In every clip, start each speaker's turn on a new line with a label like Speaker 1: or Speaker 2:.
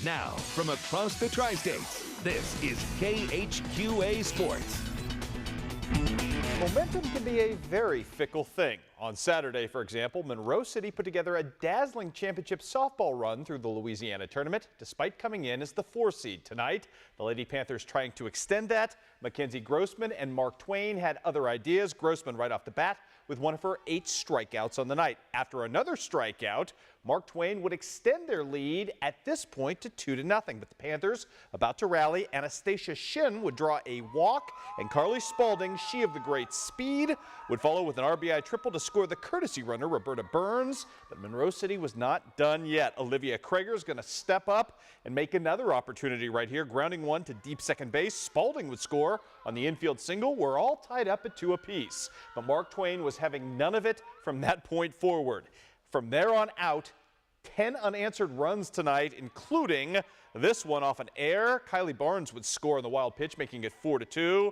Speaker 1: Now, from across the Tri-States, this is KHQA Sports.
Speaker 2: Momentum can be a very fickle thing. On Saturday, for example, Monroe City put together a dazzling championship softball run through the Louisiana tournament, despite coming in as the 4 seed. Tonight, the Lady Panthers trying to extend that. Mackenzie Grossman and Mark Twain had other ideas. Grossman right off the bat with one of her 8 strikeouts on the night. After another strikeout, Mark Twain would extend their lead at this point to 2-0. But the Panthers about to rally. Anastasia Shin would draw a walk, and Carly Spaulding, she of the great speed, would follow with an RBI triple to score the courtesy runner, Roberta Burns. But Monroe City was not done yet. Olivia Krager is going to step up and make another opportunity right here, grounding one to deep second base. Spaulding would score on the infield single. We're all tied up at 2 apiece. But Mark Twain was having none of it from that point forward. From there on out, 10 unanswered runs tonight, including this one off an error. Kylie Barnes would score on the wild pitch, making it 4-2.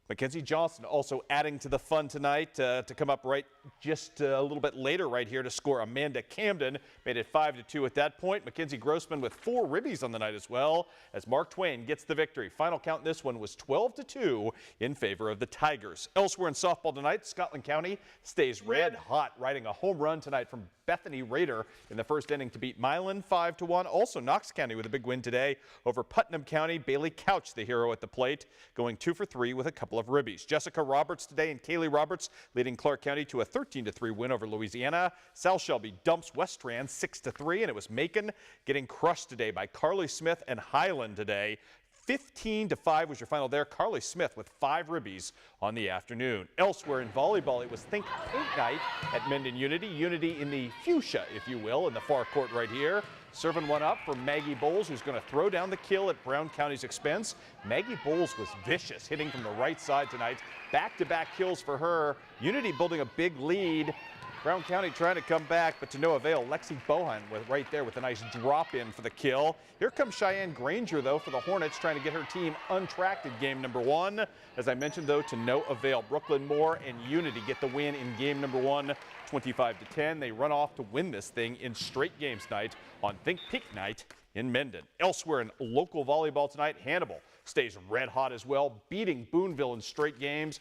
Speaker 2: Mackenzie Johnson also adding to the fun tonight to come up right just a little bit later right here to score. Amanda Camden made it 5-2 at that point. Mackenzie Grossman with 4 ribbies on the night as well as Mark Twain gets the victory. Final count in this one was 12-2 in favor of the Tigers. Elsewhere in softball tonight, Scotland County stays red hot, riding a home run tonight from Bethany Rader in the first inning to beat Milan 5-1. Also Knox County with a big win today over Putnam County. Bailey Couch, the hero at the plate, going 2 for 3 with a couple of ribbies. Jessica Roberts today and Kaylee Roberts leading Clark County to a 13-3 win over Louisiana. South Shelby dumps West Strand 6-3, and it was Macon getting crushed today by Carly Smith and Highland today. 15-5 was your final there. Carly Smith with 5 ribbies on the afternoon. Elsewhere in volleyball, it was Think Pink night at Mendon Unity. Unity in the fuchsia, if you will, in the far court right here. Serving one up for Maggie Bowles, who's going to throw down the kill at Brown County's expense. Maggie Bowles was vicious, hitting from the right side tonight. Back-to-back kills for her. Unity building a big lead. Brown County trying to come back, but to no avail. Lexi Bohan right there with a nice drop in for the kill. Here comes Cheyenne Granger, though, for the Hornets, trying to get her team untracked in game number 1. As I mentioned, though, to no avail. Brooklyn Moore and Unity get the win in game number 1, 25-10. They run off to win this thing in straight games tonight on Think Pink night in Mendon. Elsewhere in local volleyball tonight, Hannibal stays red hot as well, beating Boonville in straight games.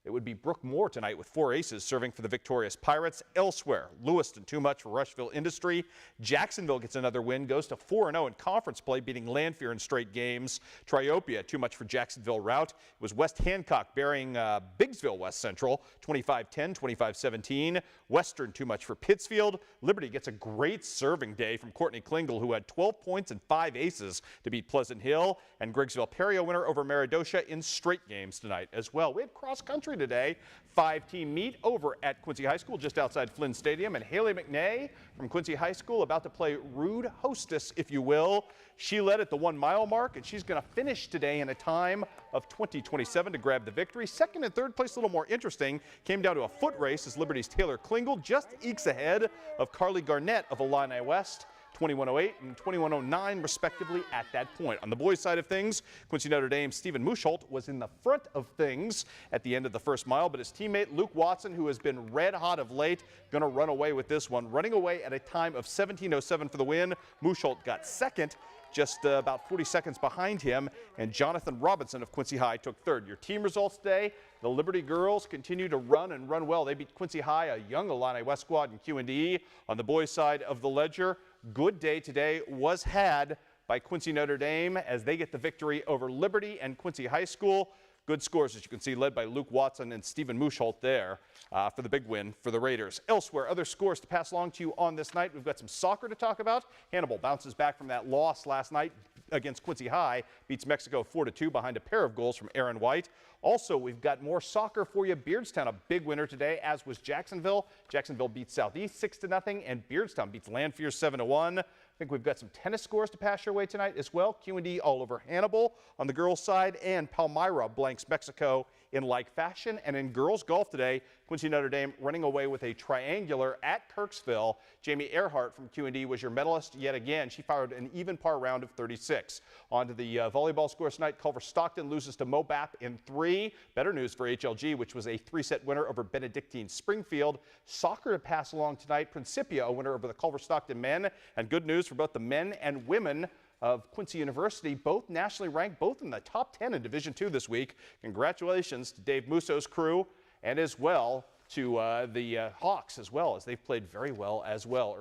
Speaker 2: It would be Brooke Moore tonight with 4 aces serving for the victorious Pirates. Elsewhere, Lewiston too much for Rushville Industry. Jacksonville gets another win, goes to 4-0 in conference play, beating Lanphier in straight games. Triopia too much for Jacksonville rout. It was West Hancock burying Biggsville West Central 25-10, 25-17. Western too much for Pittsfield. Liberty gets a great serving day from Courtney Klingel, who had 12 points and 5 aces to beat Pleasant Hill. And Griggsville Perry a winner over Meridosha in straight games tonight as well. We had cross country today. 5-team meet over at Quincy High School just outside Flynn Stadium, and Haley McNay from Quincy High School about to play rude hostess, if you will. She led at the 1-mile mark, and she's going to finish today in a time of 20:27 to grab the victory. Second and third place, a little more interesting, came down to a foot race as Liberty's Taylor Klingel just ekes ahead of Carly Garnett of Illini West. 21:08 and 21:09 respectively at that point. On the boys' side of things, Quincy Notre Dame's Stephen Musholt was in the front of things at the end of the first mile, but his teammate Luke Watson, who has been red hot of late, going to run away with this one. Running away at a time of 17:07 for the win. Musholt got second, just about 40 seconds behind him, and Jonathan Robinson of Quincy High took third. Your team results today, the Liberty girls continue to run and run well. They beat Quincy High, a young Illini West squad in Q&E. On the boys' side of the ledger, good day today was had by Quincy Notre Dame as they get the victory over Liberty and Quincy High School. Good scores, as you can see, led by Luke Watson and Stephen Musholt there for the big win for the Raiders. Elsewhere, other scores to pass along to you on this night. We've got some soccer to talk about. Hannibal bounces back from that loss last night against Quincy High, beats Mexico 4-2 behind a pair of goals from Aaron White. Also, we've got more soccer for you. Beardstown, a big winner today, as was Jacksonville. Jacksonville beats Southeast 6-0, and Beardstown beats Lanphier 7-1. I think we've got some tennis scores to pass your way tonight as well. Q&D all over Hannibal on the girls' side, and Palmyra blanks Mexico in like fashion. And in girls golf today, Quincy Notre Dame running away with a triangular at Kirksville. Jamie Earhart from Q&D was your medalist yet again. She fired an even par round of 36. On to the volleyball scores tonight. Culver Stockton loses to Mobap in 3. Better news for HLG, which was a 3-set winner over Benedictine Springfield. Soccer to pass along tonight. Principia a winner over the Culver Stockton men. And good news for both the men and women of Quincy University, both nationally ranked, both in the top 10 in Division II this week. Congratulations to Dave Musso's crew and as well to the Hawks as well, as they've played very well as well.